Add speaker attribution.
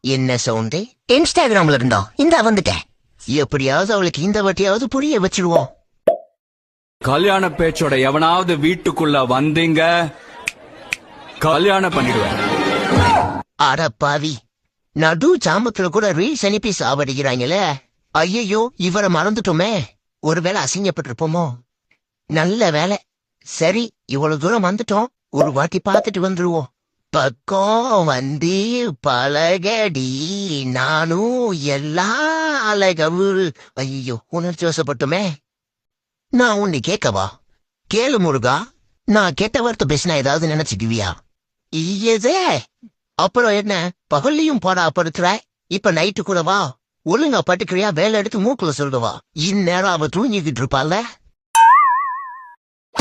Speaker 1: என்ன சவுண்டு? இன்ஸ்டாகிராம்ல இருந்தா இந்த வந்துட்டேன். எப்படியாவது அவளுக்கு இந்த வாட்டியாவது புரிய வச்சிருவோம்.
Speaker 2: கல்யாண பேச்சோட எவனாவது வீட்டுக்குள்ள வந்தீங்க கல்யாணம் பண்ணிடுவேன்.
Speaker 1: அட பாவி, நடு சாமத்துல கூட ரீல்ஸ் அனுப்பி சாவடிக்கிறாங்களே. ஐயோ, இவரை மறந்துட்டோமே. ஒருவேளை அசிங்கப்பட்டிருப்போமோ? நல்ல வேலை. சரி, இவ்வளவு தூரம் வந்துட்டோம், ஒரு வாட்டி பார்த்துட்டு வந்துருவோம். பக்கம் வந்து பழகடி, நானும் எல்லா அழகவுள். ஐயோ, உணர்ச்சி வசப்பட்டுமே. நான் உன்னை கேட்கவா? கேளு முருகா. நான் கெட்ட வார்த்தை பேசினா ஏதாவது நினைச்சுக்குவியா? ஐயதே. அப்புறம் என்ன, பகல்லையும் போடா படுத்துற, இப்ப நைட்டு கூட வா. ஒழுங்கா பட்டுக்கிறியா? வேலை எடுத்து மூக்குல சொல்லுவா. இந்நேரம் அவ தூங்கிக்கிட்டு இருப்பாள்.